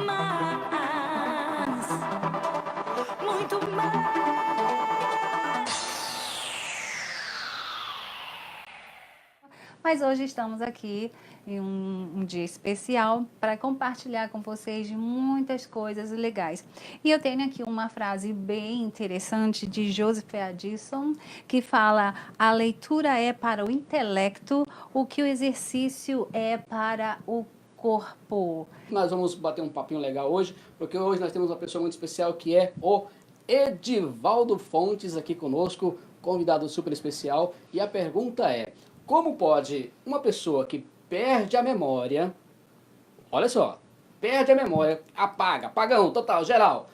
mais, muito mais. Mas hoje estamos aqui em um dia especial para compartilhar com vocês muitas coisas legais. E eu tenho aqui uma frase bem interessante de Joseph Addison, que fala: a leitura é para o intelecto o que o exercício é para o corpo. Nós vamos bater um papinho legal hoje, porque hoje nós temos uma pessoa muito especial que é o Edivaldo Fontes aqui conosco, convidado super especial. E a pergunta é: como pode uma pessoa que perde a memória, olha só, perde a memória, apaga, apagão total, geral,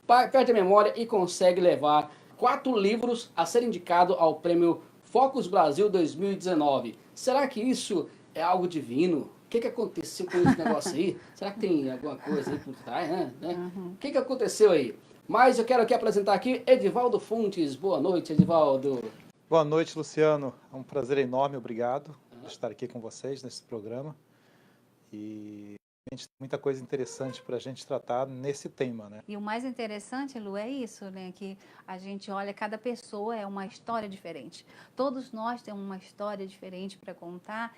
perde a memória e consegue levar 4 livros a ser indicado ao prêmio Focus Brasil 2019? Será que isso é algo divino? O que aconteceu com esse negócio aí? Será que tem alguma coisa aí por trás, né? O que aconteceu aí? Mas eu quero aqui apresentar aqui Edivaldo Fontes. Boa noite, Edivaldo. Boa noite, Luciano. É um prazer enorme, obrigado por estar aqui com vocês nesse programa. E a gente tem muita coisa interessante para a gente tratar nesse tema, né? E o mais interessante, Lu, é isso, né? Que a gente olha, cada pessoa é uma história diferente. Todos nós temos uma história diferente para contar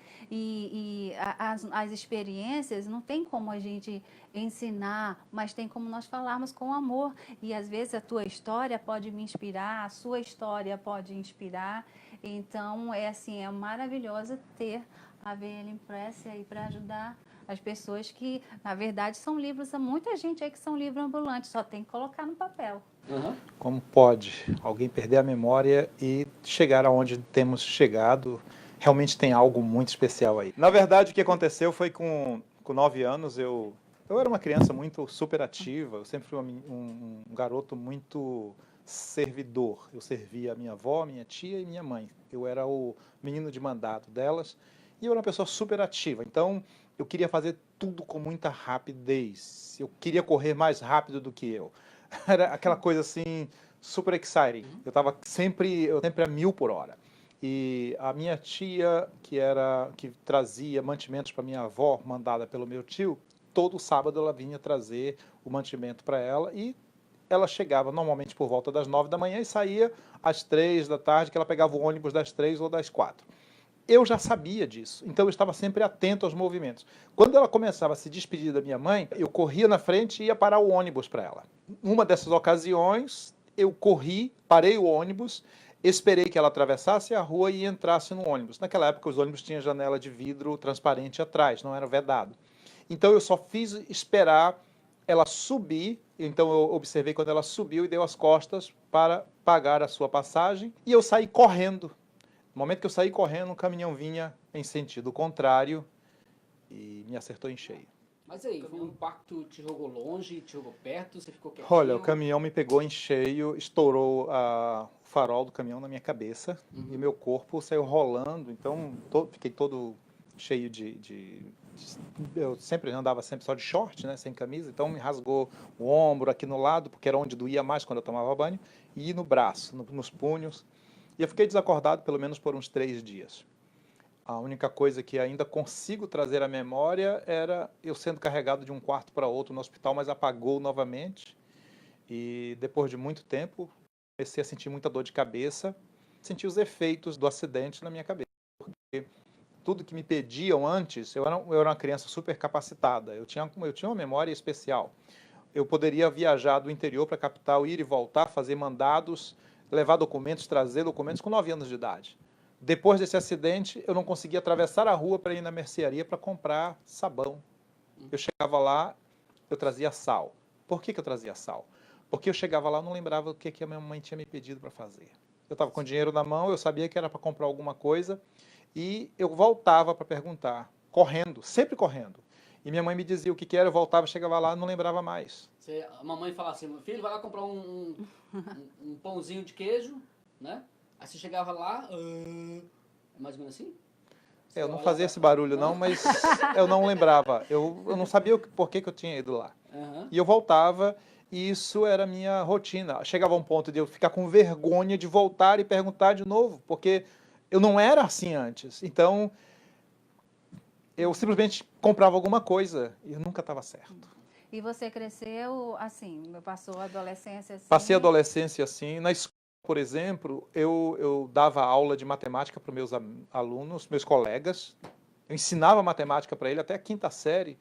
as experiências não tem como a gente ensinar, mas tem como nós falarmos com amor. E às vezes a tua história pode me inspirar, a sua história pode inspirar. Então, é assim, é maravilhoso ter a VL Press aí para ajudar as pessoas que, na verdade, são livros, há muita gente aí que são livros ambulantes, só tem que colocar no papel. Como pode alguém perder a memória e chegar aonde temos chegado? Realmente tem algo muito especial aí. Na verdade, o que aconteceu foi com 9 anos, eu era uma criança muito superativa, eu sempre fui um garoto muito servidor. Eu servia a minha avó, minha tia e minha mãe. Eu era o menino de mandato delas e eu era uma pessoa superativa. Então, eu queria fazer tudo com muita rapidez. Eu queria correr mais rápido do que eu. Era aquela coisa assim, super exciting. Eu sempre a 1000 por hora. E a minha tia, que trazia mantimentos para minha avó, mandada pelo meu tio, todo sábado ela vinha trazer o mantimento para ela e ela chegava normalmente por volta das 9 da manhã e saía às 3 da tarde, que ela pegava o ônibus das 3 ou das 4. Eu já sabia disso, então eu estava sempre atento aos movimentos. Quando ela começava a se despedir da minha mãe, eu corria na frente e ia parar o ônibus para ela. Numa dessas ocasiões, eu corri, parei o ônibus, esperei que ela atravessasse a rua e entrasse no ônibus. Naquela época, os ônibus tinham janela de vidro transparente atrás, não era vedado. Então eu só fiz esperar ela subir, então eu observei quando ela subiu e deu as costas para pagar a sua passagem, e eu saí correndo. No momento que eu saí correndo, um caminhão vinha em sentido contrário e me acertou em cheio. Mas aí, o impacto te jogou longe, te jogou perto, você ficou quietinho? Olha, o caminhão me pegou em cheio, estourou o farol do caminhão na minha cabeça e meu corpo saiu rolando, então fiquei todo cheio eu sempre andava só de short, né, sem camisa, então me rasgou o ombro aqui no lado, porque era onde doía mais quando eu tomava banho, e no braço, nos punhos. E eu fiquei desacordado pelo menos por uns 3 dias. A única coisa que ainda consigo trazer à memória era eu sendo carregado de um quarto para outro no hospital, mas apagou novamente. E depois de muito tempo, comecei a sentir muita dor de cabeça, senti os efeitos do acidente na minha cabeça. Porque tudo que me pediam antes, eu era uma criança super capacitada, eu tinha uma memória especial. Eu poderia viajar do interior para a capital, ir e voltar, fazer mandados, levar documentos, trazer documentos com 9 anos de idade. Depois desse acidente, eu não conseguia atravessar a rua para ir na mercearia para comprar sabão. Eu chegava lá, eu trazia sal. Por que eu trazia sal? Porque eu chegava lá e não lembrava o que a minha mãe tinha me pedido para fazer. Eu estava com dinheiro na mão, eu sabia que era para comprar alguma coisa e eu voltava para perguntar, correndo, sempre correndo. E minha mãe me dizia o que era, eu voltava, chegava lá e não lembrava mais. A mamãe falava assim: filho, vai lá comprar um pãozinho de queijo, né? Aí você chegava lá, mais ou menos assim? Eu não fazia esse barulho não, mas eu não lembrava. Eu não sabia por que eu tinha ido lá. E eu voltava e isso era a minha rotina. Chegava a um ponto de eu ficar com vergonha de voltar e perguntar de novo, porque eu não era assim antes. Então, eu simplesmente comprava alguma coisa e nunca estava certo. E você cresceu assim, passou a adolescência assim? Passei a adolescência assim. Na escola, por exemplo, eu dava aula de matemática para os meus alunos, meus colegas. Eu ensinava matemática para eles até a quinta série.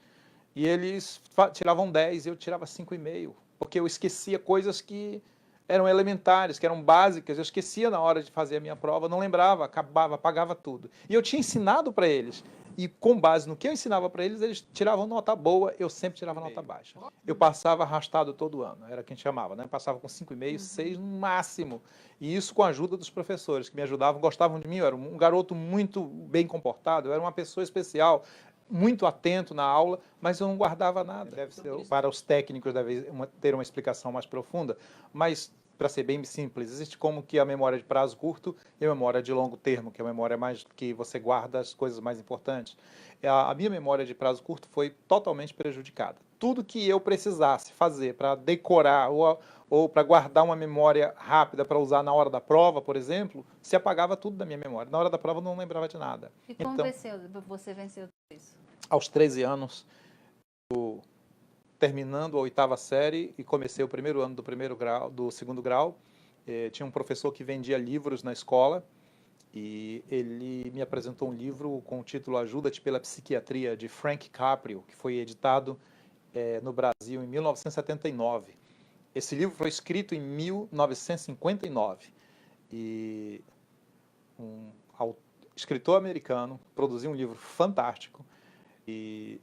E eles tiravam 10 e eu tirava 5,5. Porque eu esquecia coisas que eram elementares, que eram básicas. Eu esquecia na hora de fazer a minha prova, não lembrava, acabava, apagava tudo. E eu tinha ensinado para eles. E com base no que eu ensinava para eles, eles tiravam nota boa, eu sempre tirava nota baixa. Eu passava arrastado todo ano, era quem chamava, né? Passava com 5,5, 6 no máximo. E isso com a ajuda dos professores, que me ajudavam, gostavam de mim. Eu era um garoto muito bem comportado, eu era uma pessoa especial, muito atento na aula, mas eu não guardava nada. Deve ser, para os técnicos, deve ter uma explicação mais profunda, mas para ser bem simples, existe como que a memória de prazo curto e a memória de longo termo, que é a memória mais que você guarda as coisas mais importantes. A minha memória de prazo curto foi totalmente prejudicada. Tudo que eu precisasse fazer para decorar ou para guardar uma memória rápida para usar na hora da prova, por exemplo, se apagava tudo da minha memória. Na hora da prova eu não lembrava de nada. E como você venceu isso? Aos 13 anos, terminando a 8ª série e comecei o primeiro ano do segundo grau, tinha um professor que vendia livros na escola e ele me apresentou um livro com o título Ajuda-te pela Psiquiatria, de Frank Caprio, que foi editado no Brasil em 1979. Esse livro foi escrito em 1959 e um escritor americano produziu um livro fantástico e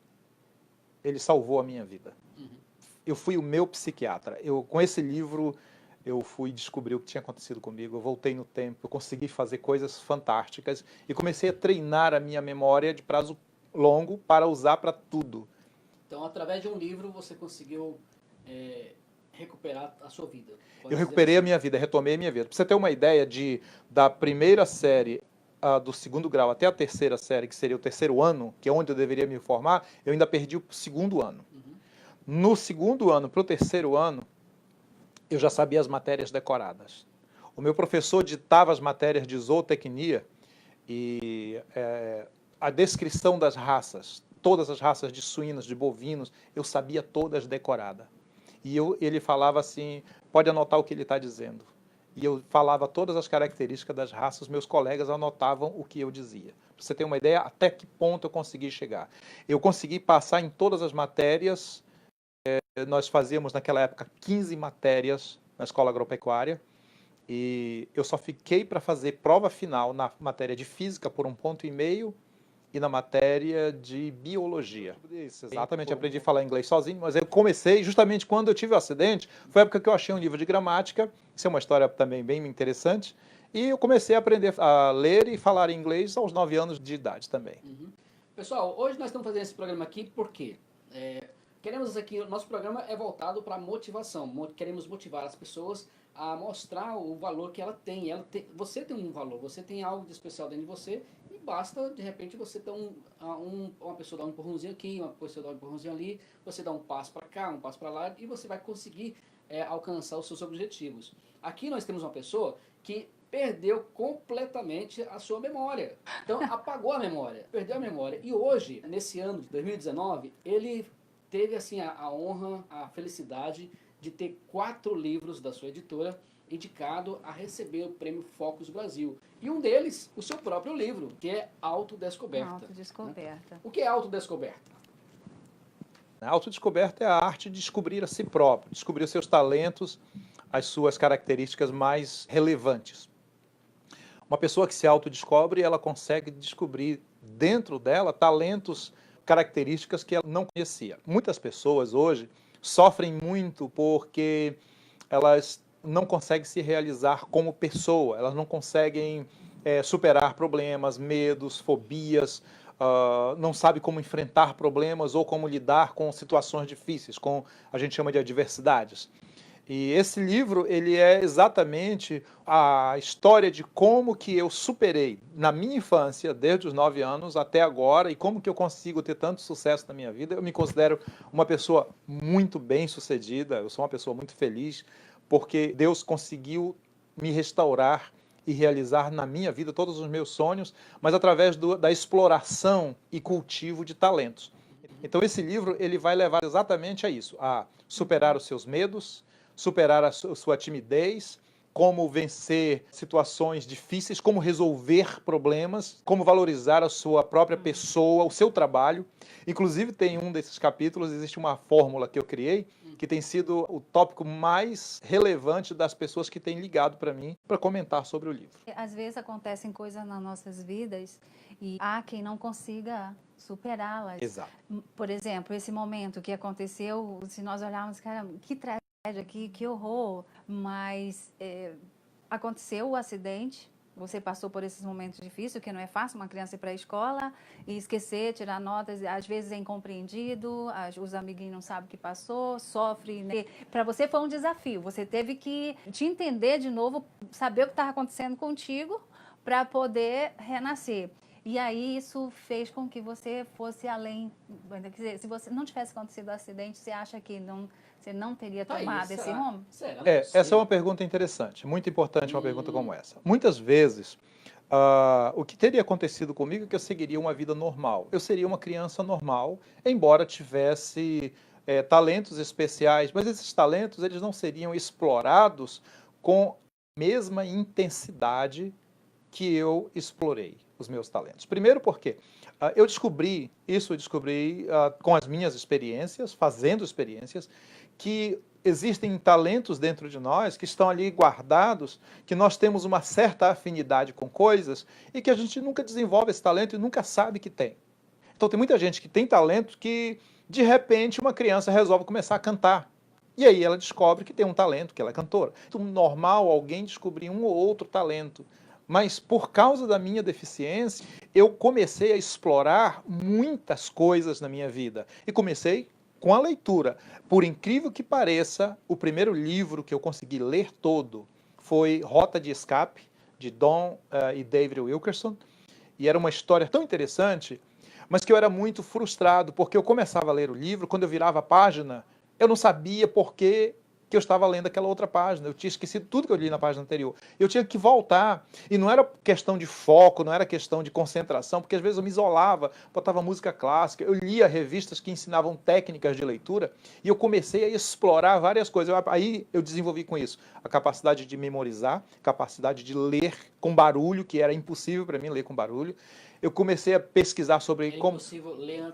ele salvou a minha vida. Eu fui o meu psiquiatra. Com esse livro, eu fui descobrir o que tinha acontecido comigo, eu voltei no tempo, eu consegui fazer coisas fantásticas e comecei a treinar a minha memória de prazo longo para usar para tudo. Então, através de um livro, você conseguiu recuperar a sua vida? Eu recuperei a minha vida, retomei a minha vida. Para você ter uma ideia da primeira série do segundo grau até a terceira série, que seria o terceiro ano, que é onde eu deveria me formar, eu ainda perdi o segundo ano. No segundo ano para o terceiro ano, eu já sabia as matérias decoradas. O meu professor ditava as matérias de zootecnia e a descrição das raças, todas as raças de suínos, de bovinos, eu sabia todas decoradas. E ele falava assim, pode anotar o que ele está dizendo. E eu falava todas as características das raças, meus colegas anotavam o que eu dizia. Para você ter uma ideia, até que ponto eu consegui chegar. Eu consegui passar em todas as matérias. Nós fazíamos, naquela época, 15 matérias na escola agropecuária. E eu só fiquei para fazer prova final na matéria de física por 1,5 ponto e na matéria de biologia. Isso, exatamente, aprendi a falar inglês sozinho, mas eu comecei justamente quando eu tive o acidente, foi a época que eu achei um livro de gramática, isso é uma história também bem interessante, e eu comecei a aprender a ler e falar inglês aos 9 anos de idade também. Pessoal, hoje nós estamos fazendo esse programa aqui porque queremos aqui, o nosso programa é voltado para motivação, queremos motivar as pessoas a mostrar o valor que ela tem. Você tem um valor, você tem algo de especial dentro de você e basta, de repente, você ter uma pessoa dar um empurrãozinho aqui, uma pessoa dar um empurrãozinho ali, você dá um passo para cá, um passo para lá e você vai conseguir alcançar os seus objetivos. Aqui nós temos uma pessoa que perdeu completamente a sua memória. Então, apagou a memória, perdeu a memória. E hoje, nesse ano de 2019, ele teve assim a honra, a felicidade de ter 4 livros da sua editora indicado a receber o prêmio Focus Brasil. E um deles, o seu próprio livro, que é Autodescoberta. Autodescoberta. Né? O que é autodescoberta? A autodescoberta é a arte de descobrir a si próprio, descobrir os seus talentos, as suas características mais relevantes. Uma pessoa que se autodescobre, ela consegue descobrir dentro dela talentos, características que ela não conhecia. Muitas pessoas hoje sofrem muito porque elas não conseguem se realizar como pessoa, elas não conseguem superar problemas, medos, fobias, não sabem como enfrentar problemas ou como lidar com situações difíceis, com a gente chama de adversidades. E esse livro, ele é exatamente a história de como que eu superei na minha infância, desde os 9 anos até agora, e como que eu consigo ter tanto sucesso na minha vida. Eu me considero uma pessoa muito bem-sucedida, eu sou uma pessoa muito feliz, porque Deus conseguiu me restaurar e realizar na minha vida todos os meus sonhos, mas através da exploração e cultivo de talentos. Então esse livro ele vai levar exatamente a isso, a superar os seus medos, superar a sua timidez, como vencer situações difíceis, como resolver problemas, como valorizar a sua própria pessoa, o seu trabalho. Inclusive tem um desses capítulos, existe uma fórmula que eu criei, que tem sido o tópico mais relevante das pessoas que têm ligado para mim para comentar sobre o livro. Às vezes acontecem coisas nas nossas vidas e há quem não consiga superá-las. Exato. Por exemplo, esse momento que aconteceu, se nós olharmos, cara, que tragédia, que horror, mas aconteceu o acidente, você passou por esses momentos difíceis, que não é fácil uma criança ir para a escola e esquecer, tirar notas, às vezes é incompreendido, os amiguinhos não sabem o que passou, sofre, né? Para você foi um desafio, você teve que te entender de novo, saber o que estava acontecendo contigo para poder renascer. E aí isso fez com que você fosse além. Quer dizer, se você não tivesse acontecido o acidente, você acha que você não teria tomado esse rumo? Essa é uma pergunta interessante, muito importante uma pergunta como essa. Muitas vezes, o que teria acontecido comigo é que eu seguiria uma vida normal. Eu seria uma criança normal, embora tivesse talentos especiais, mas esses talentos eles não seriam explorados com a mesma intensidade que eu explorei os meus talentos. Primeiro porque eu descobri com as minhas experiências, fazendo experiências, que existem talentos dentro de nós que estão ali guardados, que nós temos uma certa afinidade com coisas e que a gente nunca desenvolve esse talento e nunca sabe que tem. Então tem muita gente que tem talento que, de repente, uma criança resolve começar a cantar. E aí ela descobre que tem um talento, que ela é cantora. É normal alguém descobrir um ou outro talento. Mas por causa da minha deficiência, eu comecei a explorar muitas coisas na minha vida. E comecei com a leitura. Por incrível que pareça, o primeiro livro que eu consegui ler todo foi Rota de Escape, de Don e David Wilkerson. E era uma história tão interessante, mas que eu era muito frustrado, porque eu começava a ler o livro, quando eu virava a página, eu não sabia por que eu estava lendo aquela outra página. Eu tinha esquecido tudo que eu li na página anterior. Eu tinha que voltar. E não era questão de foco, não era questão de concentração, porque às vezes eu me isolava, botava música clássica, eu lia revistas que ensinavam técnicas de leitura e eu comecei a explorar várias coisas. Aí eu desenvolvi com isso a capacidade de memorizar, capacidade de ler com barulho, que era impossível para mim ler com barulho. Eu comecei a pesquisar sobre como... impossível ler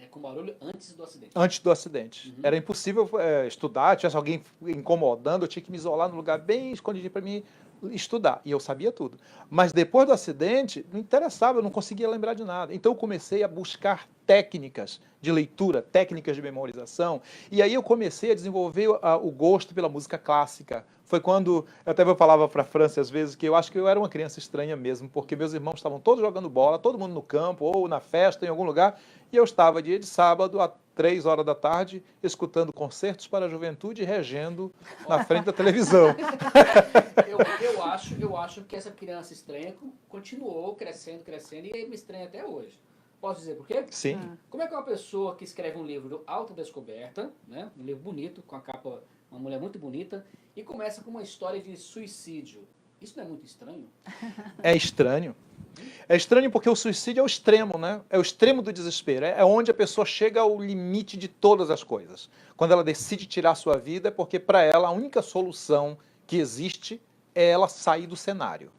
com barulho antes do acidente. Antes do acidente. Era impossível estudar, tivesse alguém incomodando, eu tinha que me isolar num lugar bem escondido para mim estudar. E eu sabia tudo. Mas depois do acidente, não interessava, eu não conseguia lembrar de nada. Então eu comecei a buscar técnicas de leitura, técnicas de memorização, e aí eu comecei a desenvolver o gosto pela música clássica. Foi quando, eu até falava para a França às vezes, que eu acho que eu era uma criança estranha mesmo, porque meus irmãos estavam todos jogando bola, todo mundo no campo, ou na festa, em algum lugar, e eu estava dia de sábado, às 3 horas da tarde, escutando concertos para a juventude e regendo na frente da televisão. Eu acho que essa criança estranha continuou crescendo, e me estranha até hoje. Posso dizer por quê? Sim. Como é que uma pessoa que escreve um livro autodescoberta, né, um livro bonito, com a capa, uma mulher muito bonita, e começa com uma história de suicídio, isso não é muito estranho? É estranho. É estranho porque o suicídio é o extremo, né? É o extremo do desespero. É onde a pessoa chega ao limite de todas as coisas. Quando ela decide tirar a sua vida, é porque para ela a única solução que existe é ela sair do cenário.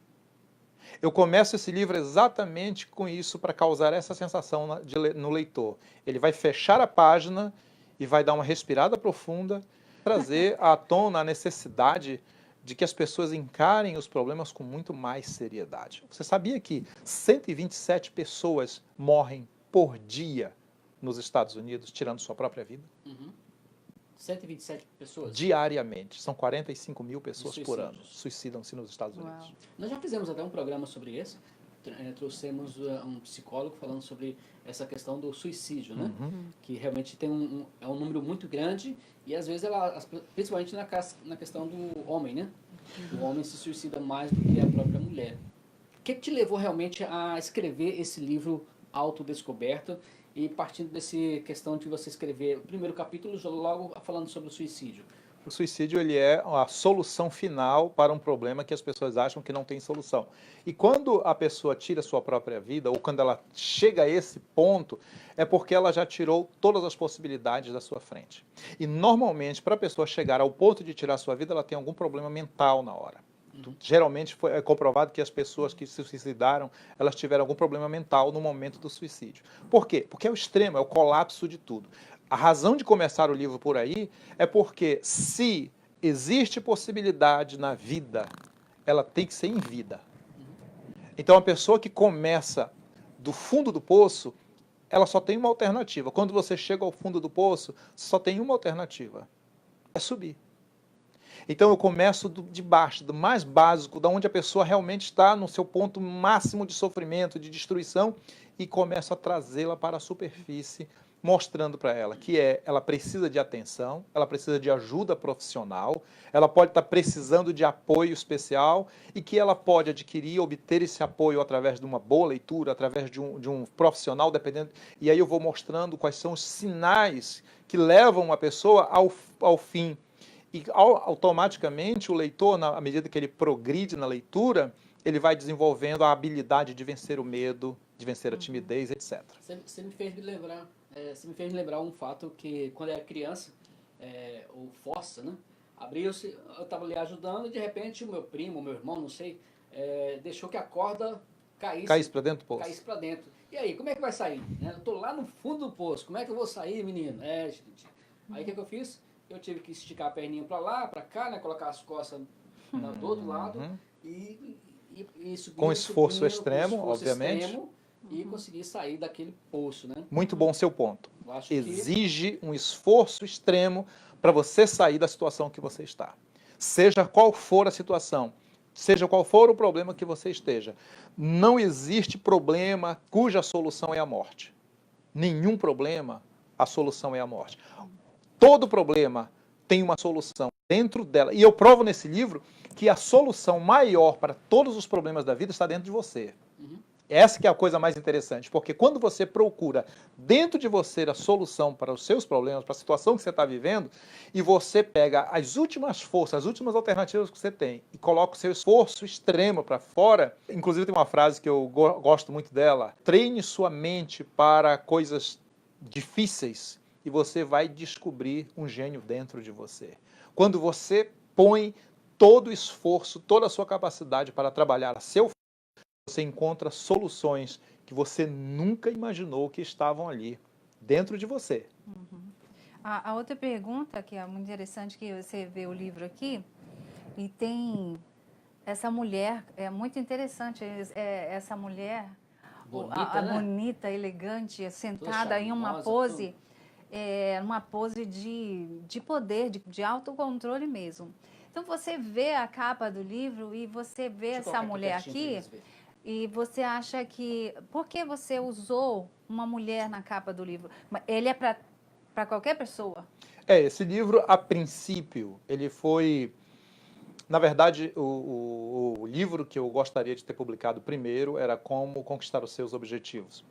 Eu começo esse livro exatamente com isso, para causar essa sensação no leitor. Ele vai fechar a página e vai dar uma respirada profunda, trazer à tona a necessidade de que as pessoas encarem os problemas com muito mais seriedade. Você sabia que 127 pessoas morrem por dia nos Estados Unidos, tirando sua própria vida? 127 pessoas? Diariamente. São 45 mil pessoas por ano suicidam-se nos Estados Unidos. Uau. Nós já fizemos até um programa sobre isso. Trouxemos um psicólogo falando sobre essa questão do suicídio, né? Que realmente tem é um número muito grande e às vezes principalmente na questão do homem, né? O homem se suicida mais do que a própria mulher. O que te levou realmente a escrever esse livro Autodescoberta e partindo dessa questão de você escrever o primeiro capítulo logo falando sobre o suicídio? O suicídio ele é a solução final para um problema que as pessoas acham que não tem solução. E quando a pessoa tira a sua própria vida, ou quando ela chega a esse ponto, é porque ela já tirou todas as possibilidades da sua frente. E normalmente, para a pessoa chegar ao ponto de tirar a sua vida, ela tem algum problema mental na hora. Geralmente é comprovado que as pessoas que se suicidaram, elas tiveram algum problema mental no momento do suicídio. Por quê? Porque é o extremo, é o colapso de tudo. A razão de começar o livro por aí é porque se existe possibilidade na vida, ela tem que ser em vida. Então a pessoa que começa do fundo do poço, ela só tem uma alternativa. Quando você chega ao fundo do poço, só tem uma alternativa, é subir. Então eu começo de baixo, do mais básico, da onde a pessoa realmente está no seu ponto máximo de sofrimento, de destruição, e começo a trazê-la para a superfície, mostrando para ela que ela precisa de atenção, ela precisa de ajuda profissional, ela pode estar precisando de apoio especial e que ela pode adquirir, obter esse apoio através de uma boa leitura, através de um profissional, dependendo. E aí eu vou mostrando quais são os sinais que levam uma pessoa ao fim. E automaticamente o leitor, à medida que ele progride na leitura, ele vai desenvolvendo a habilidade de vencer o medo, de vencer a timidez, etc. Você me fez me lembrar um fato que quando eu era criança, o Fossa, né? Abriu-se, eu estava ali ajudando e de repente o meu primo, o meu irmão, não sei, deixou que a corda caísse para dentro do poço. Caísse para dentro. E aí, como é que vai sair? Né? Eu estou lá no fundo do poço, como é que eu vou sair, menino? Gente. Aí o que eu fiz? Eu tive que esticar a perninha para lá, para cá, né? Colocar as costas do outro lado e subir. Com esforço extremo, obviamente. Extremo, e conseguir sair daquele poço, né? Muito bom seu ponto. Eu acho Exige um esforço extremo para você sair da situação que você está. Seja qual for a situação, seja qual for o problema que você esteja, não existe problema cuja solução é a morte. Nenhum problema, a solução é a morte. Todo problema tem uma solução dentro dela. E eu provo nesse livro que a solução maior para todos os problemas da vida está dentro de você. Essa que é a coisa mais interessante, porque quando você procura dentro de você a solução para os seus problemas, para a situação que você está vivendo, e você pega as últimas forças, as últimas alternativas que você tem, e coloca o seu esforço extremo para fora, inclusive tem uma frase que eu gosto muito dela, treine sua mente para coisas difíceis, e você vai descobrir um gênio dentro de você. Quando você põe todo o esforço, toda a sua capacidade para trabalhar a seu favor, você encontra soluções que você nunca imaginou que estavam ali, dentro de você. A outra pergunta, que é muito interessante, que você vê o livro aqui, e tem essa mulher, é muito interessante, essa mulher, bonita, né? bonita, elegante, sentada em uma pose... uma pose de poder, de autocontrole mesmo. Então você vê a capa do livro e você vê essa mulher aqui e você acha que... Por que você usou uma mulher na capa do livro? Ele é para qualquer pessoa? Esse livro, a princípio, ele foi... Na verdade, o livro que eu gostaria de ter publicado primeiro era Como Conquistar os Seus Objetivos.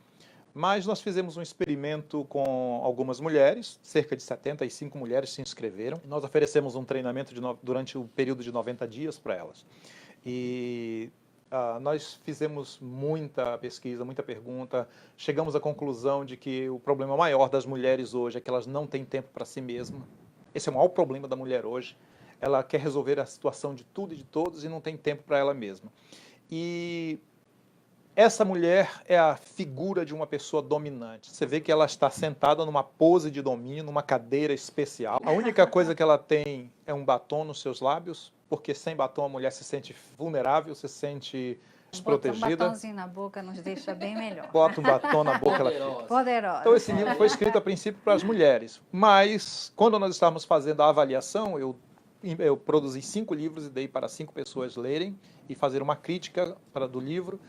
Mas nós fizemos um experimento com algumas mulheres, cerca de 75 mulheres se inscreveram. Nós oferecemos um treinamento durante o período de 90 dias para elas. E nós fizemos muita pesquisa, muita pergunta, chegamos à conclusão de que o problema maior das mulheres hoje é que elas não têm tempo para si mesmas. Esse é o maior problema da mulher hoje. Ela quer resolver a situação de tudo e de todos e não tem tempo para ela mesma. E essa mulher é a figura de uma pessoa dominante. Você vê que ela está sentada numa pose de domínio, numa cadeira especial. A única coisa que ela tem é um batom nos seus lábios, porque sem batom a mulher se sente vulnerável, se sente desprotegida. Bota um batomzinho na boca nos deixa bem melhor. Bota um batom na boca. Poderosa. Então esse livro foi escrito a princípio para as mulheres. Mas quando nós estávamos fazendo a avaliação, eu produzi 5 livros e dei para 5 pessoas lerem e fazer uma crítica do livro.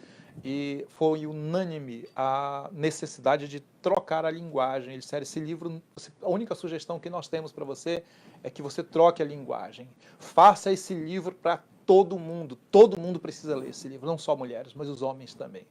E foi unânime a necessidade de trocar a linguagem. Eles disseram, esse livro, a única sugestão que nós temos para você é que você troque a linguagem. Faça esse livro para todo mundo precisa ler esse livro, não só mulheres, mas os homens também.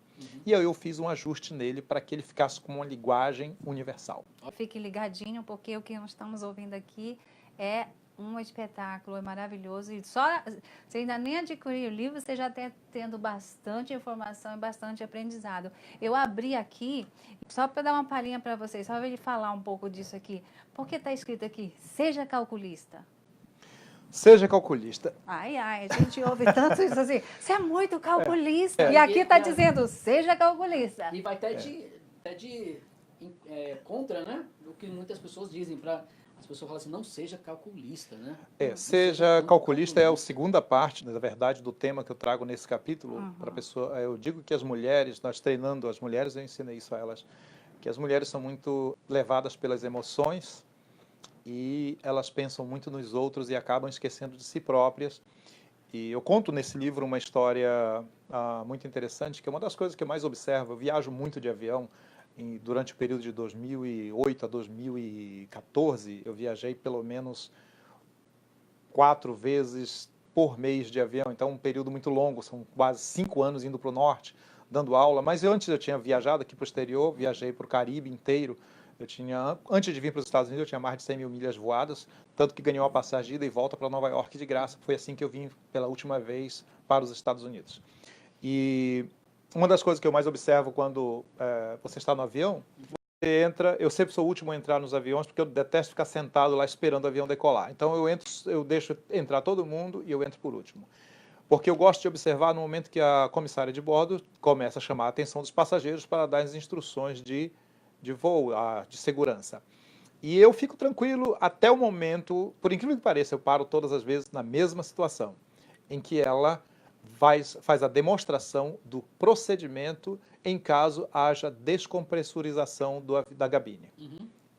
E aí eu fiz um ajuste nele para que ele ficasse com uma linguagem universal. Fique ligadinho, porque o que nós estamos ouvindo aqui é um espetáculo, é maravilhoso. E só você ainda nem adquiriu o livro, você já está tendo bastante informação e bastante aprendizado. Eu abri aqui, só para dar uma palhinha para vocês, só para ele falar um pouco disso aqui. Porque está escrito aqui, seja calculista. Seja calculista. Ai, a gente ouve tanto isso assim, você é muito calculista. É. E aqui está dizendo, seja calculista. E vai até contra, né? O que muitas pessoas dizem para as pessoas falam assim, não seja calculista, né? Seja calculista é a segunda parte, na verdade, do tema que eu trago nesse capítulo para a pessoa. Eu digo que as mulheres, nós treinando as mulheres, eu ensinei isso a elas, que as mulheres são muito levadas pelas emoções e elas pensam muito nos outros e acabam esquecendo de si próprias. E eu conto nesse livro uma história muito interessante, que é uma das coisas que eu mais observo. Eu viajo muito de avião. Durante o período de 2008 a 2014, eu viajei pelo menos 4 vezes por mês de avião. Então, um período muito longo, são quase 5 anos indo para o norte, dando aula. Mas antes eu tinha viajado aqui para o exterior, viajei para o Caribe inteiro. Antes de vir para os Estados Unidos, eu tinha mais de 100 mil milhas voadas, tanto que ganhei uma passagem de ida e volta para Nova York de graça. Foi assim que eu vim pela última vez para os Estados Unidos. E uma das coisas que eu mais observo quando você está no avião, você entra, eu sempre sou o último a entrar nos aviões, porque eu detesto ficar sentado lá esperando o avião decolar. Então eu deixo entrar todo mundo e eu entro por último. Porque eu gosto de observar no momento que a comissária de bordo começa a chamar a atenção dos passageiros para dar as instruções de voo, de segurança. E eu fico tranquilo até o momento, por incrível que pareça, eu paro todas as vezes na mesma situação, em que ela faz a demonstração do procedimento em caso haja descompressurização da cabine.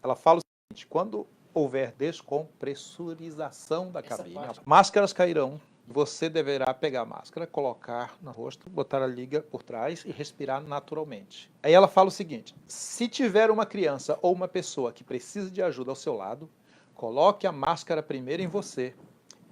Ela fala o seguinte, quando houver descompressurização da cabine, máscaras cairão, você deverá pegar a máscara, colocar no rosto, botar a liga por trás e respirar naturalmente. Aí ela fala o seguinte, se tiver uma criança ou uma pessoa que precisa de ajuda ao seu lado, coloque a máscara primeiro em você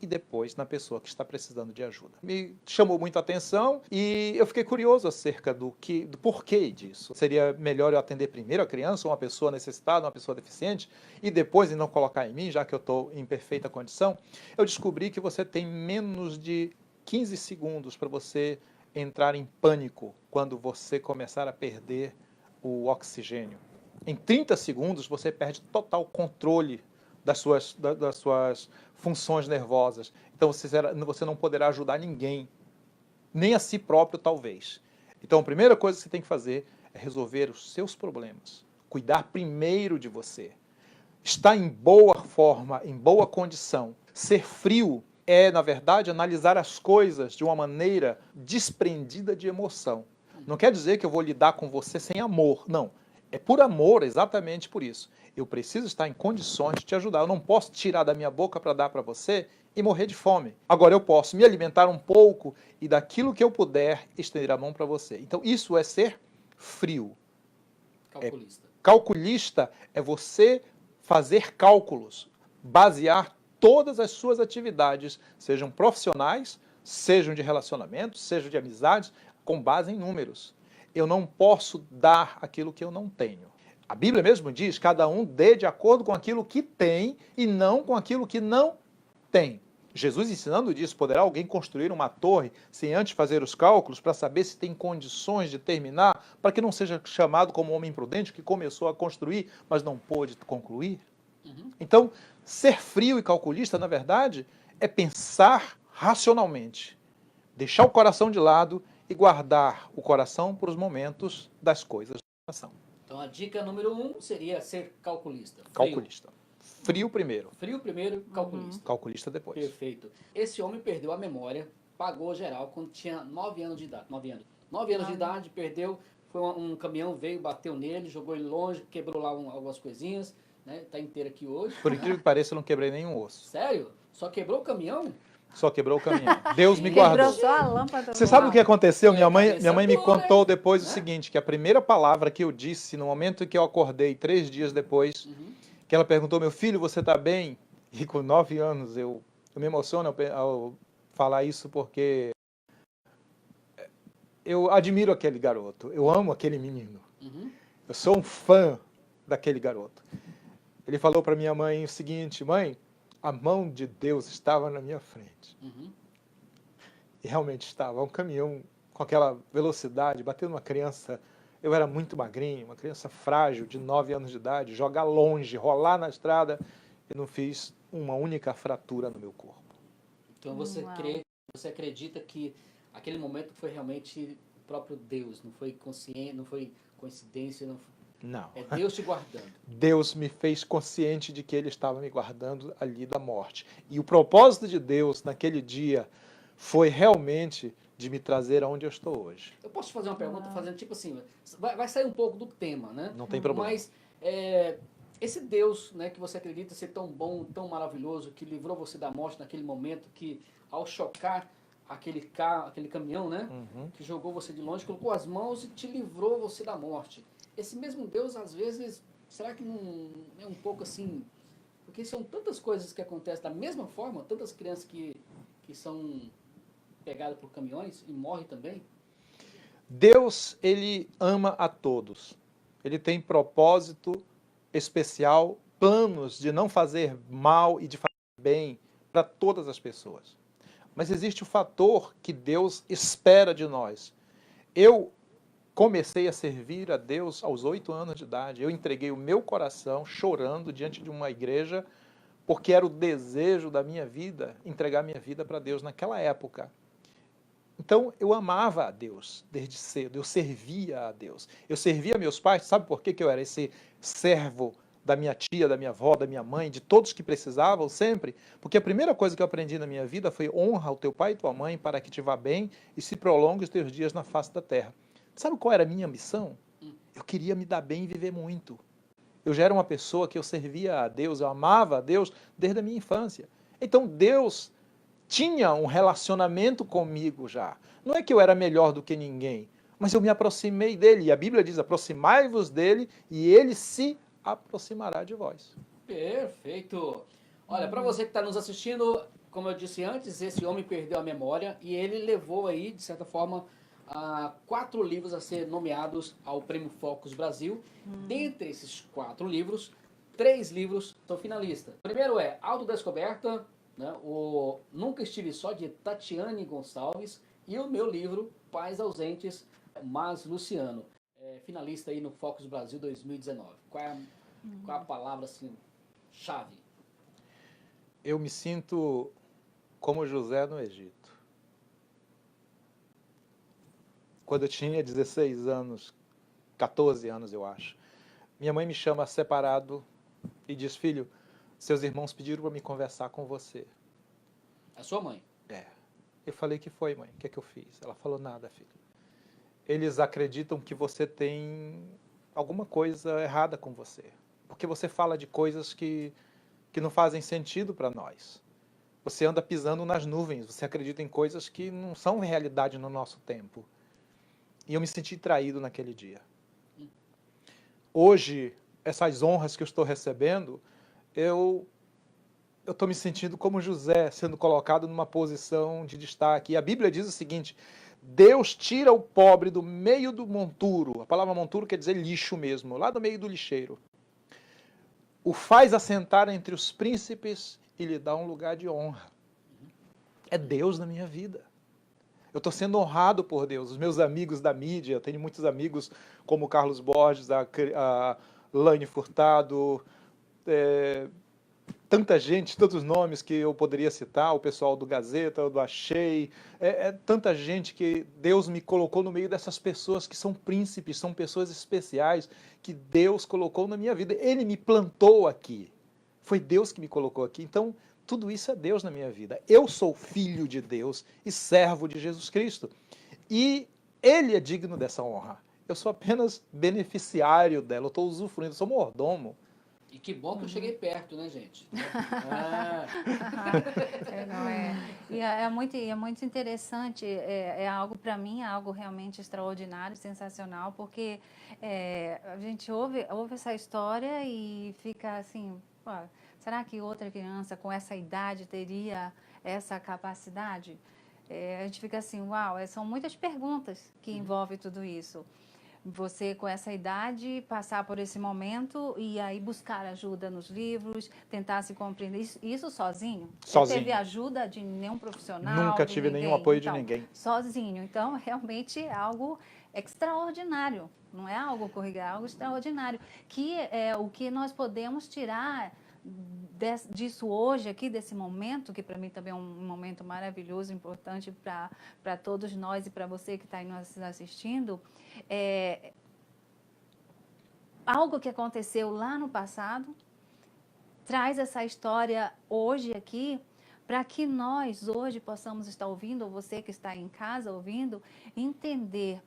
e depois na pessoa que está precisando de ajuda. Me chamou muito a atenção e eu fiquei curioso acerca do porquê disso. Seria melhor eu atender primeiro a criança, uma pessoa necessitada, uma pessoa deficiente, e depois não colocar em mim, já que eu estou em perfeita condição? Eu descobri que você tem menos de 15 segundos para você entrar em pânico quando você começar a perder o oxigênio. Em 30 segundos você perde total controle das suas funções nervosas. Então você não poderá ajudar ninguém, nem a si próprio talvez. Então a primeira coisa que você tem que fazer é resolver os seus problemas, cuidar primeiro de você, estar em boa forma, em boa condição. Ser frio é, na verdade, analisar as coisas de uma maneira desprendida de emoção. Não quer dizer que eu vou lidar com você sem amor, não. É por amor, exatamente por isso. Eu preciso estar em condições de te ajudar. Eu não posso tirar da minha boca para dar para você e morrer de fome. Agora eu posso me alimentar um pouco e daquilo que eu puder estender a mão para você. Então isso é ser frio. Calculista. Calculista é você fazer cálculos, basear todas as suas atividades, sejam profissionais, sejam de relacionamento, sejam de amizades, com base em números. Eu não posso dar aquilo que eu não tenho. A Bíblia mesmo diz, cada um dê de acordo com aquilo que tem e não com aquilo que não tem. Jesus ensinando disso, poderá alguém construir uma torre sem antes fazer os cálculos para saber se tem condições de terminar, para que não seja chamado como homem imprudente que começou a construir, mas não pôde concluir? Então, ser frio e calculista, na verdade, é pensar racionalmente, deixar o coração de lado e guardar o coração para os momentos das coisas do coração. Então a dica número 1 seria ser calculista. Frio. Calculista. Frio primeiro. Frio primeiro, calculista. Calculista depois. Perfeito. Esse homem perdeu a memória, pagou geral quando tinha 9 anos de idade. 9 anos de idade, perdeu, foi um caminhão, veio, bateu nele, jogou ele longe, quebrou lá algumas coisinhas, né? Tá inteiro aqui hoje. Por incrível que pareça, eu não quebrei nenhum osso. Sério? Só quebrou o caminhão? Só quebrou o caminhão. Deus me guardou. Quebrou só a lâmpada. Você sabe o que aconteceu? Minha mãe me boa, contou depois o né? seguinte, que a primeira palavra que eu disse no momento que eu acordei, 3 dias depois, que ela perguntou, meu filho, você está bem? E com 9 anos eu me emociono ao falar isso, porque eu admiro aquele garoto, eu amo aquele menino. Uhum. Eu sou um fã daquele garoto. Ele falou para minha mãe o seguinte: mãe, a mão de Deus estava na minha frente. Uhum. E realmente estava. Um caminhão com aquela velocidade, batendo numa criança. Eu era muito magrinho, uma criança frágil, de 9 anos de idade, jogar longe, rolar na estrada. Eu não fiz uma única fratura no meu corpo. Então você Uau. você acredita que aquele momento foi realmente o próprio Deus, não foi consciente, não foi coincidência, não foi... Não. É Deus te guardando. Deus me fez consciente de que Ele estava me guardando ali da morte. E o propósito de Deus naquele dia foi realmente de me trazer aonde eu estou hoje. Eu posso te fazer uma pergunta fazendo tipo assim, vai sair um pouco do tema, né? Não tem problema. Mas esse Deus, né, que você acredita ser tão bom, tão maravilhoso, que livrou você da morte naquele momento, que ao chocar aquele caminhão, né, que jogou você de longe, colocou as mãos e te livrou você da morte. Esse mesmo Deus, às vezes, será que não é um pouco assim? Porque são tantas coisas que acontecem da mesma forma, tantas crianças que são pegadas por caminhões e morrem também. Deus, Ele ama a todos. Ele tem propósito especial, planos de não fazer mal e de fazer bem para todas as pessoas. Mas existe o fator que Deus espera de nós. Eu comecei a servir a Deus aos 8 anos de idade. Eu entreguei o meu coração chorando diante de uma igreja, porque era o desejo da minha vida, entregar minha vida para Deus naquela época. Então, eu amava a Deus desde cedo, eu servia a Deus. Eu servia a meus pais, sabe por que eu era esse servo da minha tia, da minha avó, da minha mãe, de todos que precisavam sempre? Porque a primeira coisa que eu aprendi na minha vida foi honra o teu pai e tua mãe para que te vá bem e se prolongue os teus dias na face da terra. Sabe qual era a minha missão? Eu queria me dar bem e viver muito. Eu já era uma pessoa que eu servia a Deus, eu amava a Deus desde a minha infância. Então Deus tinha um relacionamento comigo já. Não é que eu era melhor do que ninguém, mas eu me aproximei dele. E a Bíblia diz, aproximai-vos dele e ele se aproximará de vós. Perfeito. Olha, para você que está nos assistindo, como eu disse antes, esse homem perdeu a memória e ele levou aí, de certa forma, 4 livros a ser nomeados ao Prêmio Focus Brasil. Dentre esses 4 livros, 3 livros são finalistas. O primeiro é Autodescoberta, né, o Nunca Estive Só, de Tatiane Gonçalves, e o meu livro, Pais Ausentes, Mas Luciano, finalista aí no Focus Brasil 2019. Qual é a palavra assim, chave? Eu me sinto como José no Egito. Quando eu tinha 16 anos, 14 anos eu acho, minha mãe me chama separado e diz, filho, seus irmãos pediram para me conversar com você. A sua mãe? É. Eu falei, que foi, mãe? O que é que eu fiz? Ela falou, nada, filho. Eles acreditam que você tem alguma coisa errada com você. Porque você fala de coisas que não fazem sentido para nós. Você anda pisando nas nuvens, você acredita em coisas que não são realidade no nosso tempo. E eu me senti traído naquele dia. Hoje, essas honras que eu estou recebendo, eu estou me sentindo como José, sendo colocado numa posição de destaque. E a Bíblia diz o seguinte, Deus tira o pobre do meio do monturo, a palavra monturo quer dizer lixo mesmo, lá do meio do lixeiro. O faz assentar entre os príncipes e lhe dá um lugar de honra. É Deus na minha vida. Eu estou sendo honrado por Deus. Os meus amigos da mídia, eu tenho muitos amigos como o Carlos Borges, a Laine Furtado, tanta gente, tantos nomes que eu poderia citar, o pessoal do Gazeta, do Achei, tanta gente que Deus me colocou no meio dessas pessoas que são príncipes, são pessoas especiais, que Deus colocou na minha vida. Ele me plantou aqui. Foi Deus que me colocou aqui. Então, tudo isso é Deus na minha vida. Eu sou filho de Deus e servo de Jesus Cristo. E Ele é digno dessa honra. Eu sou apenas beneficiário dela, eu estou usufruindo, eu sou mordomo. E que bom que eu cheguei perto, né, gente? E é muito interessante, é algo para mim, é algo realmente extraordinário, sensacional, porque a gente ouve essa história e fica assim, pô, será que outra criança com essa idade teria essa capacidade? a gente fica assim, uau, são muitas perguntas que envolvem tudo isso. Você, com essa idade, passar por esse momento e aí buscar ajuda nos livros, tentar se compreender. Isso sozinho? Você Sozinho. teve ajuda de nenhum profissional? Nunca de tive ninguém? nenhum apoio Então, de ninguém. Sozinho. Então, realmente é algo extraordinário. Não é algo corrigido, é algo extraordinário. Que é o que nós podemos tirar disso hoje, aqui, desse momento, que para mim também é um momento maravilhoso, importante para todos nós e para você que está aí nos assistindo, algo que aconteceu lá no passado, traz essa história hoje aqui, para que nós hoje possamos estar ouvindo, ou você que está em casa ouvindo, entender,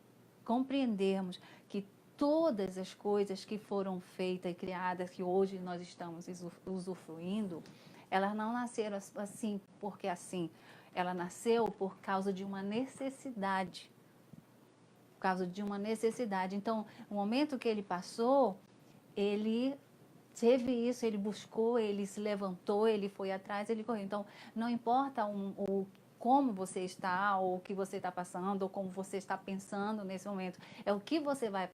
compreendermos que todas as coisas que foram feitas e criadas, que hoje nós estamos usufruindo, elas não nasceram assim porque assim. Ela nasceu por causa de uma necessidade. Por causa de uma necessidade. Então, o momento que ele passou, ele teve isso, ele buscou, ele se levantou, ele foi atrás, ele correu. Então, não importa como você está, ou o que você está passando, ou como você está pensando nesse momento. É o que você vai...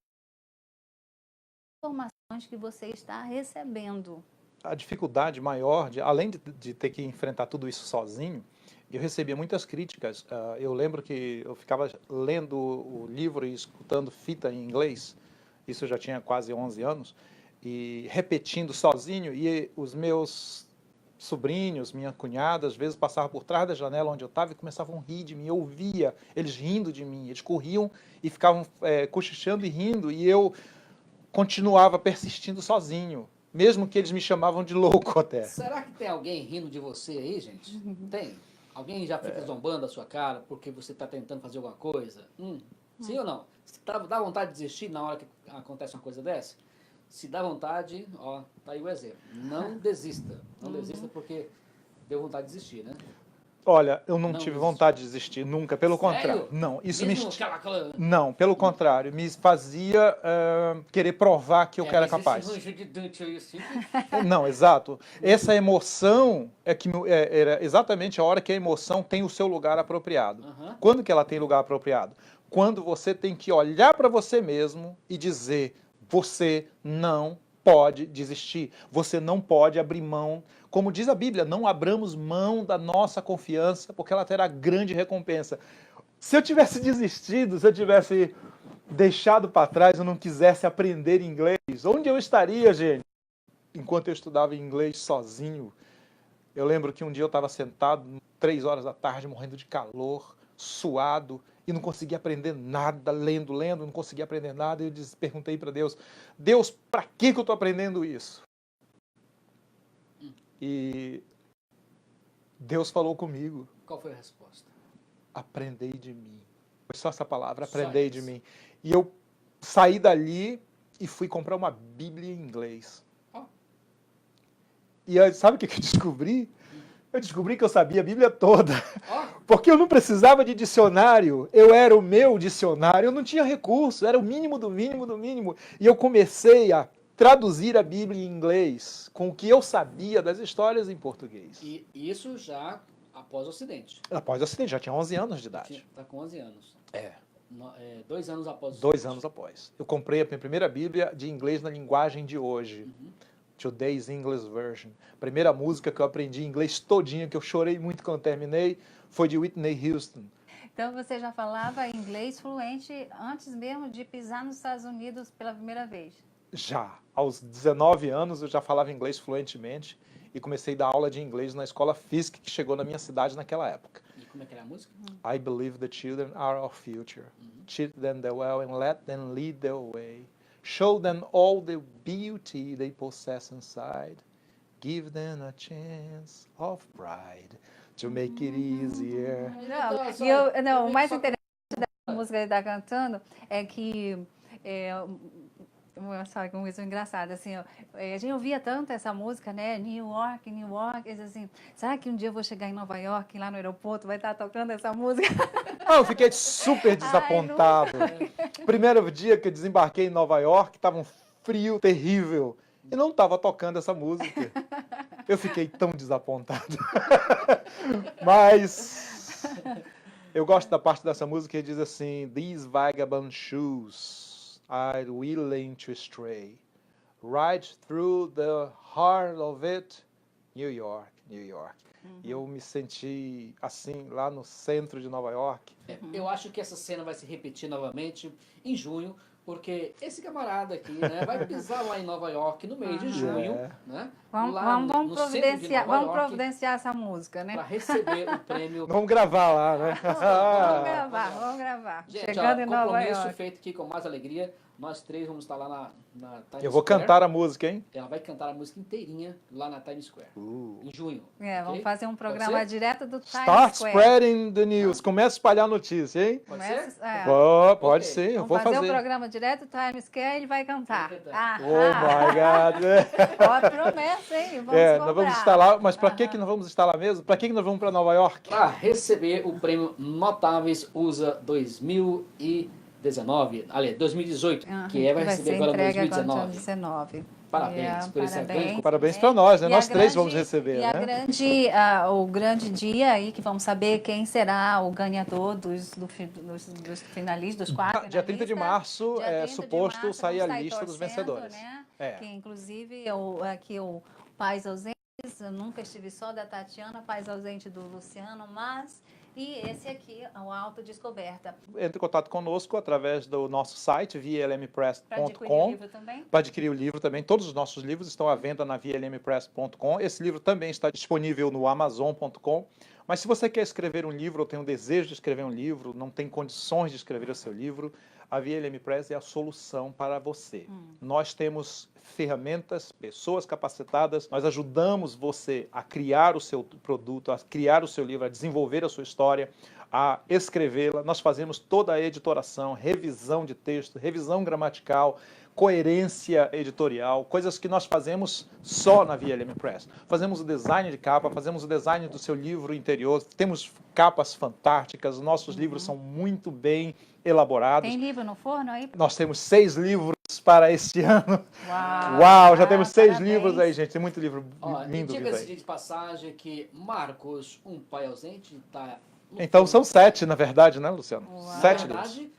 informações que você está recebendo. A dificuldade maior, além de ter que enfrentar tudo isso sozinho, eu recebia muitas críticas. Eu lembro que eu ficava lendo o livro e escutando fita em inglês, isso eu já tinha quase 11 anos, e repetindo sozinho, e os meus sobrinhos, minha cunhada, às vezes passavam por trás da janela onde eu estava e começavam a rir de mim. Eu ouvia eles rindo de mim, eles corriam e ficavam cochichando e rindo, e eu continuava persistindo sozinho, mesmo que eles me chamavam de louco até. Será que tem alguém rindo de você aí, gente? Tem? Alguém já fica zombando a sua cara porque você está tentando fazer alguma coisa? Sim ou não? Dá vontade de desistir na hora que acontece uma coisa dessa? Se dá vontade, ó, tá aí o exemplo. Não desista. Não desista porque deu vontade de desistir, né? Olha, eu não tive desistiu. vontade de desistir nunca, pelo Sério? contrário. Não, isso Mesmo me... aquela... Não, pelo contrário, me fazia querer provar que eu era capaz. Esse rancho de dente aí, assim, Não, exato. Essa emoção é que era exatamente a hora que a emoção tem o seu lugar apropriado. Aham. Quando que ela tem lugar apropriado? Quando você tem que olhar para você mesmo e dizer: você não pode desistir, você não pode abrir mão. Como diz a Bíblia, não abramos mão da nossa confiança, porque ela terá grande recompensa. Se eu tivesse desistido, se eu tivesse deixado para trás, eu não quisesse aprender inglês, onde eu estaria, gente? Enquanto eu estudava inglês sozinho, eu lembro que um dia eu estava sentado, 3 horas da tarde, morrendo de calor, suado, e não conseguia aprender nada, lendo, não conseguia aprender nada, e eu perguntei para Deus: Deus, para que eu estou aprendendo isso? E Deus falou comigo: Qual foi a resposta? aprendei de mim. Foi só essa palavra, Só aprendei isso. de mim. E eu saí dali e fui comprar uma Bíblia em inglês. Ó. E aí, sabe o que eu descobri? Eu descobri que eu sabia a Bíblia toda. Ó. Porque eu não precisava de dicionário, eu era o meu dicionário, eu não tinha recurso, era o mínimo do mínimo do mínimo. E eu comecei a traduzir a Bíblia em inglês com o que eu sabia das histórias em português. E isso já após o acidente. Após o acidente, já tinha 11 anos de idade. Está com 11 anos. É. 2 anos após o 2 acidente. anos após. Eu comprei a minha primeira Bíblia de inglês na linguagem de hoje. Today's English Version. A primeira música que eu aprendi em inglês todinha, que eu chorei muito quando terminei, foi de Whitney Houston. Então, você já falava inglês fluente antes mesmo de pisar nos Estados Unidos pela primeira vez? Já. Aos 19 anos eu já falava inglês fluentemente e comecei a dar aula de inglês na escola física que chegou na minha cidade naquela época. E como é que era a música? I believe the children are our future. Treat them well and let them lead their way. Show them all the beauty they possess inside. Give them a chance of pride to make it easier. Não, o mais interessante da música que ele está cantando é que sabe que uma coisa engraçada, assim, ó, a gente ouvia tanto essa música, né, New York, assim, será que um dia eu vou chegar em Nova York, lá no aeroporto, vai estar tocando essa música? Ah, eu fiquei super desapontado. Primeiro dia que eu desembarquei em Nova York, estava um frio terrível e não estava tocando essa música. Eu fiquei tão desapontado. Mas Eu gosto da parte dessa música que diz assim: These vagabond shoes are willing to stray right through the heart of it, New York, New York. E eu me senti assim lá no centro de Nova York. Eu acho que essa cena vai se repetir novamente em junho, porque esse camarada aqui, né, vai pisar lá em Nova York no mês de junho, né? Vamos, lá vamos, no vamos centro de providenciar, Nova vamos York, providenciar essa música, né? para receber o prêmio. Vamos gravar lá, né? Vamos gravar, vamos gravar. Gente, Chegando ó, em Nova compromisso York. feito aqui com mais alegria. Nós três vamos estar lá na Times Eu vou Square. cantar a música, hein? Ela vai cantar a música inteirinha lá na Times Square, em junho. É, vamos ok? fazer um Pode programa ser? direto do Times Start Square. spreading the news. Começa a espalhar a notícia, hein? Pode Começa- ser? é. Pode Ok. sim, eu Vamos vou fazer fazer. um programa direto do Times Square e ele vai cantar. Vai cantar. Oh my God. Ó, promessa, hein? Vamos É, cobrar. nós vamos estar lá, mas para que nós vamos estar lá mesmo? Para que nós vamos para Nova York? Para receber o prêmio Notáveis USA 2019, aliás, 2018, que vai receber ser agora em entregue 2019. agora em 2019. Parabéns por esse grande Parabéns para nós, né? E Nós a três grande- vamos receber, e né? o grande dia aí que vamos saber quem será o ganhador dos finalistas, dos quatro Dia 30 de finalistas. março Dia é 30 de suposto março, sair a vamos lista dos torcendo, vencedores. né? É. Que inclusive aqui o Pais Ausentes, eu nunca estive só da Tatiana, Pais Ausente do Luciano, mas e esse aqui, o Autodescoberta. Entre em contato conosco através do nosso site, Para adquirir o vlmpress.com. livro também. Para adquirir o livro também, todos os nossos livros estão à venda na vlmpress.com. Esse livro também está disponível no amazon.com. Mas se você quer escrever um livro ou tem um desejo de escrever um livro, não tem condições de escrever o seu livro, a VLM Press é a solução para você. Nós temos ferramentas, pessoas capacitadas, nós ajudamos você a criar o seu produto, a criar o seu livro, a desenvolver a sua história, a escrevê-la. Nós fazemos toda a editoração, revisão de texto, revisão gramatical, coerência editorial, coisas que nós fazemos só na VLM Press. Fazemos o design de capa, fazemos o design do seu livro interior, temos capas fantásticas, nossos livros são muito bem elaborados. Tem livro no forno aí? Nós temos 6 livros para este ano. Uau! Uau, já temos 6 parabéns. livros aí, gente. Tem muito livro Ó, e lindo vindo diga-se aí. de passagem que Marcos, um pai ausente, está... Então são 7, na verdade, né, Luciano? Uau. 7 Na livros. verdade,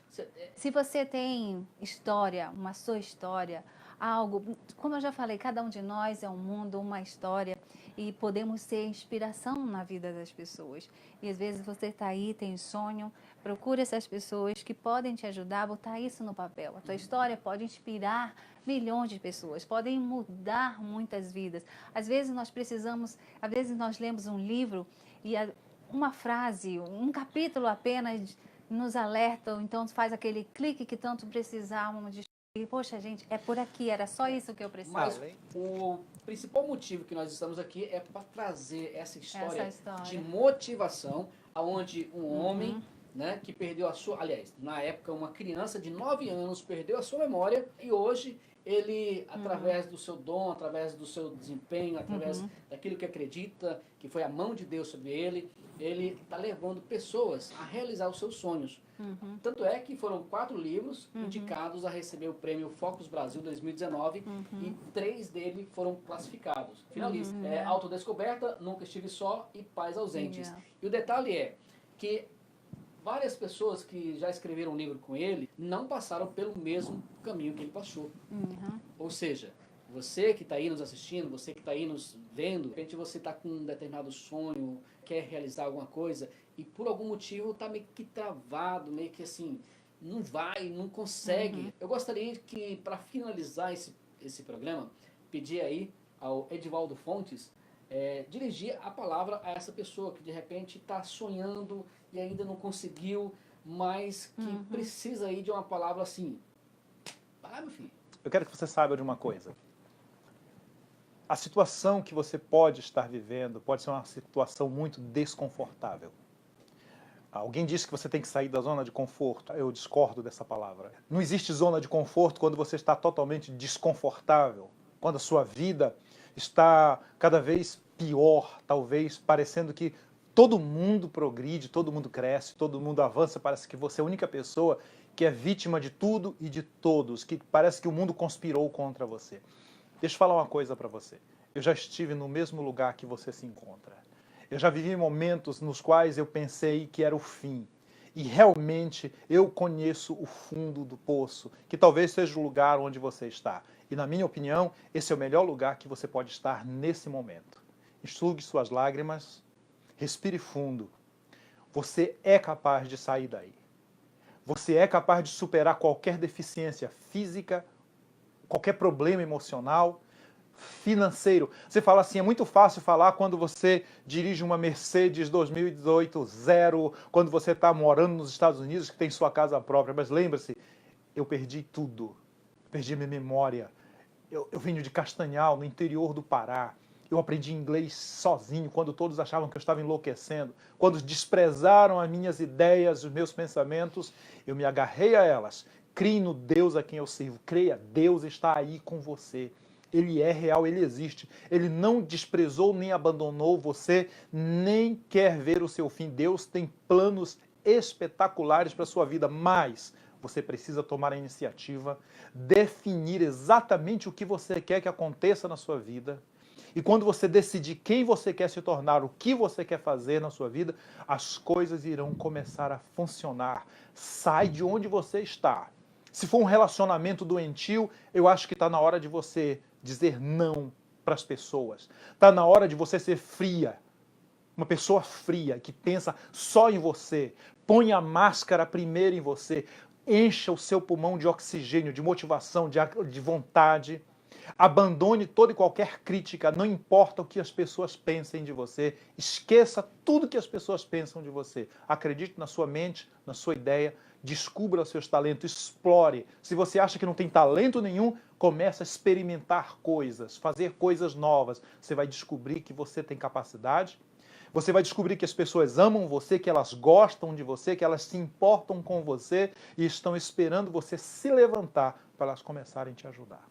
Se você tem história, uma sua história, algo, como eu já falei, cada um de nós é um mundo, uma história, e podemos ser inspiração na vida das pessoas. E às vezes você está aí, tem sonho, procure essas pessoas que podem te ajudar a botar isso no papel. A tua história pode inspirar milhões de pessoas, podem mudar muitas vidas. Às vezes nós precisamos, às vezes nós lemos um livro e uma frase, um capítulo apenas nos alerta, ou então faz aquele clique que tanto precisávamos de. E, poxa, gente, é por aqui, era só isso que eu precisava. mas o principal motivo que nós estamos aqui é para trazer essa história, de motivação, aonde um homem, né, que perdeu a sua, aliás, na época uma criança de 9 anos perdeu a sua memória e hoje ele, através do seu dom, através do seu desempenho, através daquilo que acredita, que foi a mão de Deus sobre ele está levando pessoas a realizar os seus sonhos. Tanto é que foram 4 livros indicados a receber o prêmio Focus Brasil 2019 e 3 dele foram classificados. Finalistas. Autodescoberta, Nunca Estive Só e Pais Ausentes. E o detalhe é que várias pessoas que já escreveram um livro com ele não passaram pelo mesmo caminho que ele passou. Ou seja, você que está aí nos assistindo, você que está aí nos vendo, de repente você está com um determinado sonho, quer realizar alguma coisa e por algum motivo está meio que travado, meio que assim, não vai, não consegue. Eu gostaria que, para finalizar esse programa, pedir aí ao Edivaldo Fontes dirigir a palavra a essa pessoa que de repente está sonhando e ainda não conseguiu, mas que precisa aí de uma palavra assim. Vai, meu filho. Eu quero que você saiba de uma coisa. A situação que você pode estar vivendo pode ser uma situação muito desconfortável. Alguém disse que você tem que sair da zona de conforto. Eu discordo dessa palavra. Não existe zona de conforto quando você está totalmente desconfortável, quando a sua vida está cada vez pior, talvez parecendo que todo mundo progride, todo mundo cresce, todo mundo avança, parece que você é a única pessoa que é vítima de tudo e de todos, que parece que o mundo conspirou contra você. Deixa eu falar uma coisa para você. Eu já estive no mesmo lugar que você se encontra. Eu já vivi momentos nos quais eu pensei que era o fim. e realmente eu conheço o fundo do poço, que talvez seja o lugar onde você está. E na minha opinião, esse é o melhor lugar que você pode estar nesse momento. Enxugue suas lágrimas, respire fundo. Você é capaz de sair daí. Você é capaz de superar qualquer deficiência física, qualquer problema emocional, financeiro. Você fala assim, é muito fácil falar quando você dirige uma Mercedes 2018 zero, quando você está morando nos Estados Unidos, que tem sua casa própria, mas lembre-se, eu perdi tudo. Perdi minha memória. Eu venho de Castanhal, no interior do Pará. Eu aprendi inglês sozinho, quando todos achavam que eu estava enlouquecendo. Quando desprezaram as minhas ideias, os meus pensamentos, eu me agarrei a elas. Crie no Deus a quem eu sirvo. Creia, Deus está aí com você. Ele é real, ele existe. Ele não desprezou nem abandonou você, nem quer ver o seu fim. Deus tem planos espetaculares para a sua vida, mas você precisa tomar a iniciativa, definir exatamente o que você quer que aconteça na sua vida. E quando você decidir quem você quer se tornar, o que você quer fazer na sua vida, as coisas irão começar a funcionar. Sai de onde você está. Se for um relacionamento doentio, eu acho que está na hora de você dizer não para as pessoas. Está na hora de você ser fria. Uma pessoa fria, que pensa só em você. Põe a máscara primeiro em você. Encha o seu pulmão de oxigênio, de motivação, de vontade. Abandone toda e qualquer crítica, não importa o que as pessoas pensem de você. Esqueça tudo que as pessoas pensam de você. Acredite na sua mente, na sua ideia. Descubra seus talentos, explore. Se você acha que não tem talento nenhum, comece a experimentar coisas, fazer coisas novas. Você vai descobrir que você tem capacidade. Você vai descobrir que as pessoas amam você, que elas gostam de você, que elas se importam com você e estão esperando você se levantar para elas começarem a te ajudar.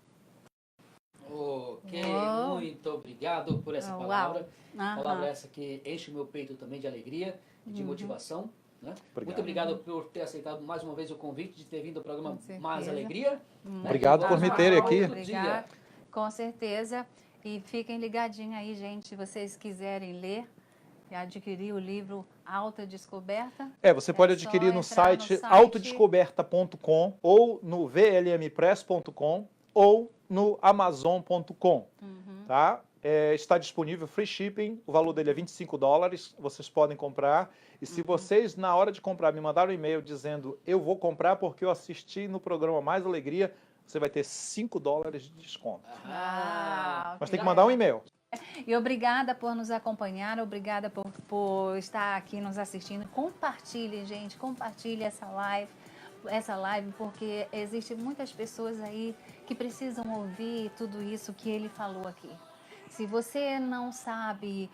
Ok, Uou. muito obrigado por essa Uau. palavra. Aham. Palavra essa que enche o meu peito também de alegria e de motivação. Né? Obrigado. Muito obrigado por ter aceitado mais uma vez o convite, de ter vindo ao programa Com certeza. Mais Alegria. Né? Obrigado E por vamos me lá, terem outro aqui. dia. Obrigada. Com certeza. E fiquem ligadinhos aí, gente, se vocês quiserem ler e adquirir o livro Autodescoberta. Você pode só adquirir no entrar site no site. autodescoberta.com ou no vlmpress.com ou no amazon.com. Tá? Está disponível free shipping, o valor dele é $25, vocês podem comprar. E se vocês, na hora de comprar, me mandaram um e-mail dizendo eu vou comprar porque eu assisti no programa Mais Alegria, você vai ter $5 de desconto. Ah, Mas tem que mandar um e-mail. E obrigada por nos acompanhar, obrigada por estar aqui nos assistindo. Compartilhe, gente, compartilhe essa live, porque existem muitas pessoas aí que precisam ouvir tudo isso que ele falou aqui. Se você não sabe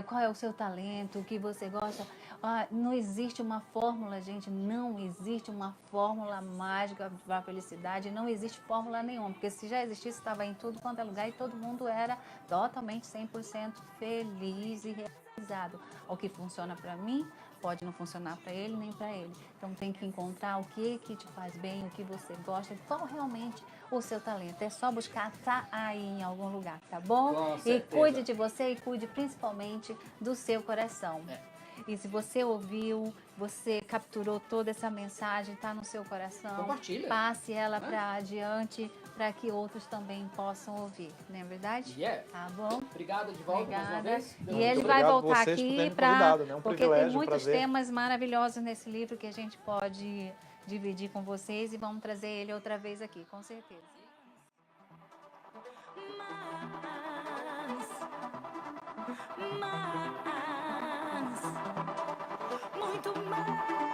qual é o seu talento, o que você gosta, não existe uma fórmula, gente, não existe uma fórmula mágica para a felicidade, não existe fórmula nenhuma, porque se já existisse, estava em tudo quanto é lugar e todo mundo era totalmente 100% feliz e realizado. O que funciona para mim pode não funcionar para ele nem para ele. Então tem que encontrar o que te faz bem, o que você gosta, qual realmente o seu talento. É só buscar, tá aí em algum lugar, tá bom? Com E certeza. cuide de você e cuide principalmente do seu coração. E se você ouviu, você capturou toda essa mensagem, está no seu coração, Compartilha. passe ela para adiante, para que outros também possam ouvir, não é verdade? Yeah. Tá bom? Obrigado de volta mais uma Obrigada. vez. E Muito ele vai obrigado voltar vocês por aqui terem me para. convidado, né? É um Porque privilégio, tem um muitos prazer. temas maravilhosos nesse livro que a gente pode dividir com vocês e vamos trazer ele outra vez aqui, com certeza. Muito mais.